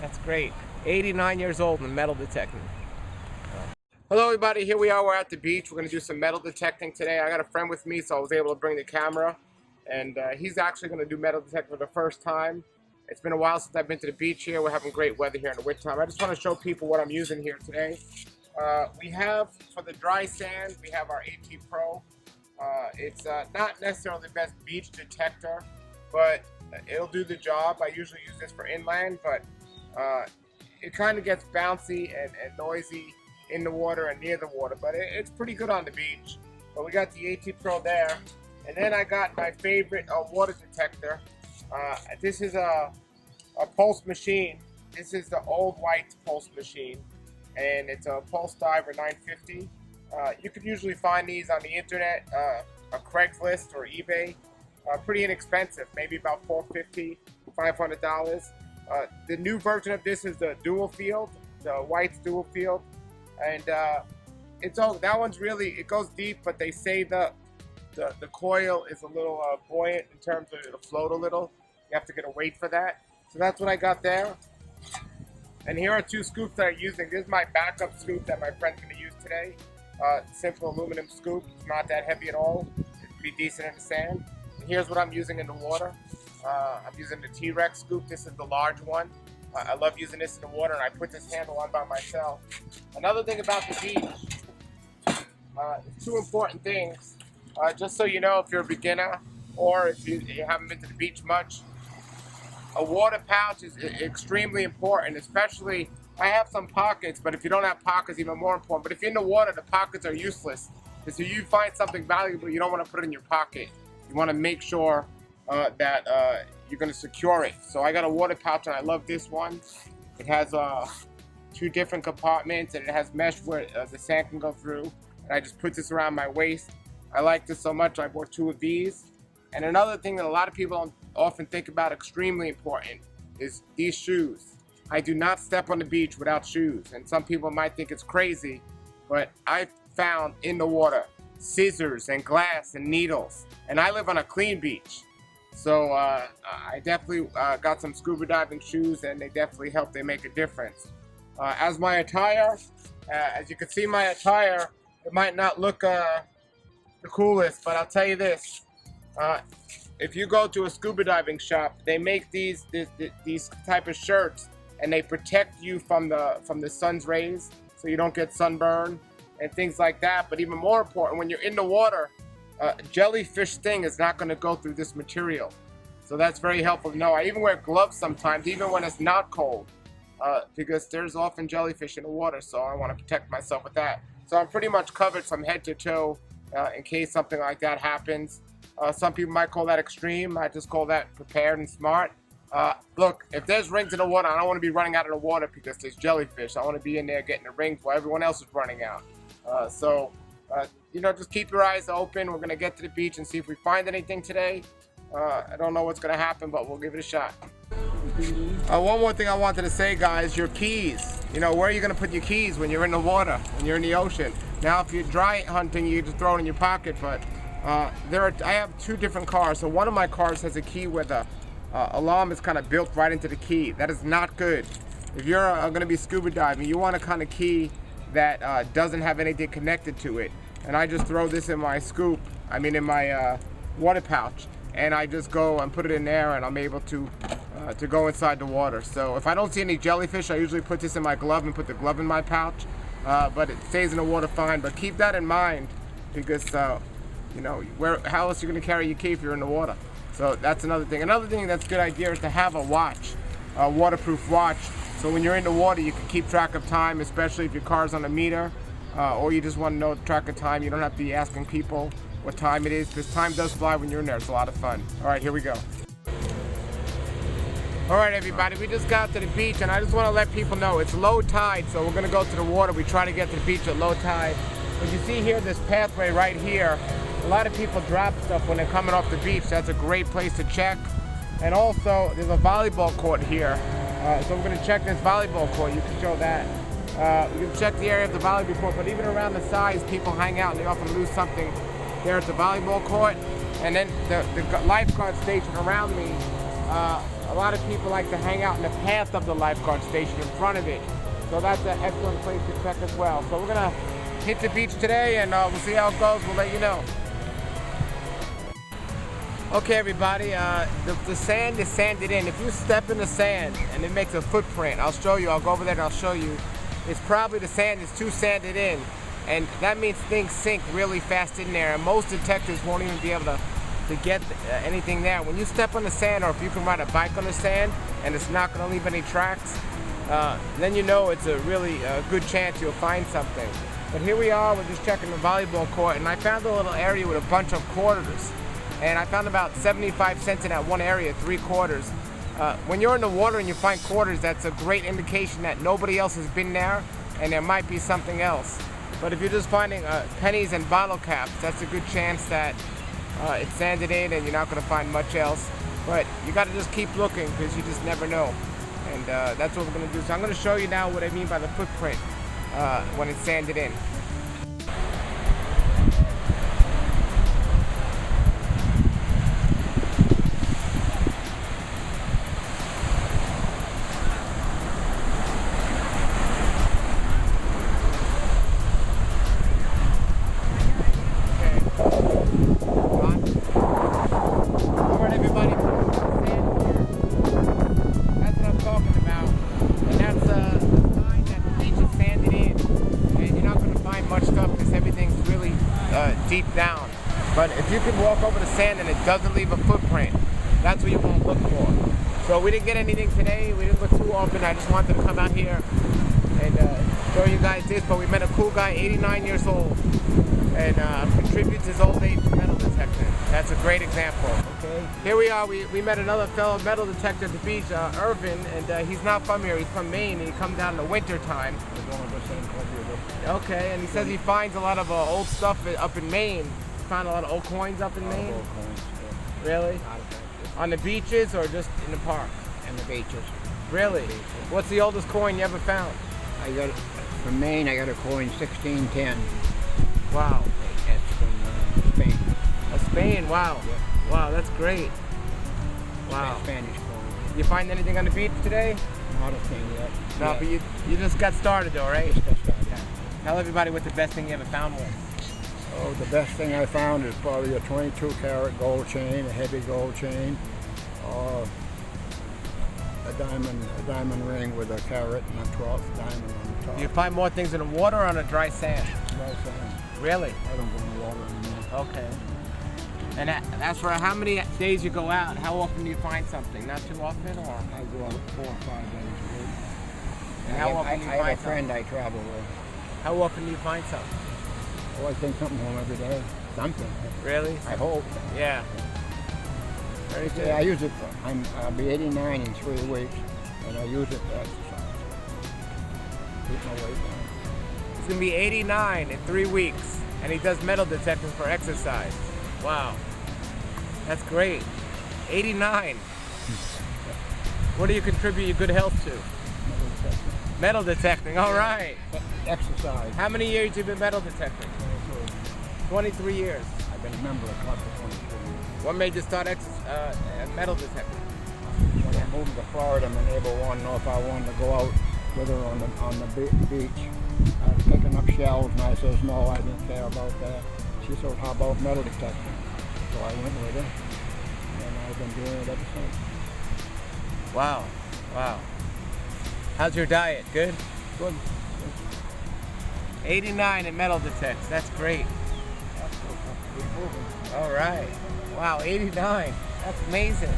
That's great. 89 years old and metal detecting. Hello everybody, here we are, we're at the beach. We're going to do some metal detecting today. I got a friend with me, so I was able to bring the camera. And he's actually going to do metal detecting for the first time. It's been a while since I've been to the beach here. We're having great weather here in the winter time. I just want to show people what I'm using here today. We have, for the dry sand, we have our AT Pro. It's not necessarily the best beach detector, but it'll do the job. I usually use this for inland, but it kind of gets bouncy and noisy in the water and near the water, but it's pretty good on the beach. But we got the AT Pro there, and then I got my favorite water detector. This is a pulse machine. This is the old white pulse machine, and it's a Pulse Diver 950. You could usually find these on the internet, a Craigslist or eBay. Pretty inexpensive, maybe about $450, $500. The new version of this is the dual field, the white's dual field, and that one's really, it goes deep, but they say the coil is a little buoyant in terms of it'll float a little. You have to get a weight for that. So that's what I got there. And here are two scoops that I'm using. This is my backup scoop that my friend's going to use today. Simple aluminum scoop. It's not that heavy at all. It's pretty decent in the sand. And here's what I'm using in the water. I'm using the T-Rex scoop. This is the large one. I love using this in the water, and I put this handle on by myself. Another thing about the beach, two important things. Just so you know, if you're a beginner or if you haven't been to the beach much, a water pouch is extremely important, especially, I have some pockets, but if you don't have pockets, even more important. But if you're in the water, the pockets are useless. Because if you find something valuable, you don't want to put it in your pocket. You want to make sure that you're going to secure it. So I got a water pouch, and I love this one. It has two different compartments, and it has mesh where the sand can go through. And I just put this around my waist. I like this so much, I bought two of these. And another thing that a lot of people don't often think about, extremely important, is these shoes. I do not step on the beach without shoes. And some people might think it's crazy, but I found in the water scissors and glass and needles. And I live on a clean beach. So I definitely got some scuba diving shoes, and they definitely help. They make a difference. As my attire, as you can see, my attire, it might not look the coolest, but I'll tell you this. If you go to a scuba diving shop, they make these type of shirts, and they protect you from the sun's rays, so you don't get sunburn and things like that. But even more important, when you're in the water, jellyfish sting is not going to go through this material, so that's very helpful to know. I even wear gloves sometimes, even when it's not cold, because there's often jellyfish in the water, so I want to protect myself with that. So I'm pretty much covered from head to toe in case something like that happens. Some people might call that extreme. I just call that prepared and smart. Look, if there's rings in the water, I don't want to be running out of the water because there's jellyfish. I want to be in there getting the rings while everyone else is running out. You know, just keep your eyes open. We're going to get to the beach and see if we find anything today. I don't know what's going to happen, but we'll give it a shot. One more thing I wanted to say, guys, your keys. You know, where are you going to put your keys when you're in the water, when you're in the ocean? Now, if you're dry hunting, you just throw it in your pocket, but I have two different cars. So one of my cars has a key where the alarm is kind of built right into the key. That is not good. If you're going to be scuba diving, you want a kind of key that doesn't have anything connected to it. And I just throw this in my scoop, in my water pouch, and I just go and put it in there, and I'm able to go inside the water. So if I don't see any jellyfish, I usually put this in my glove and put the glove in my pouch, but it stays in the water fine. But keep that in mind, because you know, how else are you going to carry your key if you're in the water? So that's another thing. Another thing that's a good idea is to have a watch, a waterproof watch. So when you're in the water, you can keep track of time, especially if your car's on a meter, or you just want to know track of time. You don't have to be asking people what time it is, because time does fly when you're in there. It's a lot of fun. All right, here we go. All right, everybody, we just got to the beach, and I just want to let people know it's low tide, so we're going to go to the water. We try to get to the beach at low tide. As you see here, this pathway right here, a lot of people drop stuff when they're coming off the beach. That's a great place to check. And also, there's a volleyball court here. So we're going to check this volleyball court. You can show that. You can check the area of the volleyball court, but even around the sides, people hang out and they often lose something there at the volleyball court. And then the lifeguard station around me, a lot of people like to hang out in the path of the lifeguard station in front of it. So that's an excellent place to check as well. So we're gonna hit the beach today, and we'll see how it goes. We'll let you know. Okay, everybody, the sand is sanded in. If you step in the sand and it makes a footprint, I'll show you. I'll go over there and I'll show you. It's probably the sand is too sanded in, and that means things sink really fast in there, and most detectives won't even be able to get anything there. When you step on the sand, or if you can ride a bike on the sand and it's not going to leave any tracks, then you know it's a really good chance you'll find something. But here we are, we're just checking the volleyball court, and I found a little area with a bunch of quarters, and I found about 75 cents in that one area, 3 quarters. When you're in the water and you find quarters, that's a great indication that nobody else has been there and there might be something else. But if you're just finding pennies and bottle caps, that's a good chance that it's sanded in and you're not going to find much else. But you got to just keep looking, because you just never know. And that's what we're going to do. So I'm going to show you now what I mean by the footprint when it's sanded in. Deep down. But if you can walk over the sand and it doesn't leave a footprint, that's what you want to look for. So we didn't get anything today. We didn't look too often. I just wanted to come out here and show you guys this. But we met a cool guy, 89 years old, and contributes his old age to metal detecting. That's a great example. Okay. Here we are. We met another fellow metal detector at the beach, Irvin, and he's not from here. He's from Maine, and he comes down in the winter time. Okay, and he says he finds a lot of old stuff up in Maine. He found a lot of old coins up in Maine? Old coins, yeah. Really? On the beaches or just in the park? In the beaches. Really? The beaches. What's the oldest coin you ever found? From Maine, I got a coin 1610. Wow. That's from Spain. Spain, wow. Yeah. Wow, that's great. Wow. Spanish coin. You find anything on the beach today? Not a thing yet. No, yeah. But you just got started though, right? Just got started. Yeah. Tell everybody what the best thing you ever found was. Oh, the best thing I found is probably a 22-carat gold chain, a heavy gold chain, or a diamond ring with a carat and a 12th diamond on the top. Do you find more things in the water or on a dry sand? Dry sand. Really? I don't go in the water anymore. Okay. And as for how many days you go out, how often do you find something? Not too often, or? I go out 4 or 5 days a week. And how often do you find I have a friend I travel with. How often do you find something? Oh, I take something home every day. Something. Really? I hope. Yeah. Very good. Yeah, I use it. I'll be 89 in 3 weeks, and I use it to exercise. Keep my weight down. He's gonna be 89 in 3 weeks, and he does metal detecting for exercise. Wow, that's great. 89. What do you contribute your good health to? Metal detecting. Metal detecting. All right. Exercise. How many years have you been metal detecting? 23 years. I've been a member of the club for 23 years. What made you start metal detecting? When I moved to Florida, my neighbor wanted to know if I wanted to go out with her on the beach. I was picking up shells, and I says no, I didn't care about that. She said, how about metal detecting? So I went with her, and I've been doing it ever since. Wow. Wow. How's your diet? Good? Good. 89 in metal detects. That's great. All right. Wow, 89. That's amazing.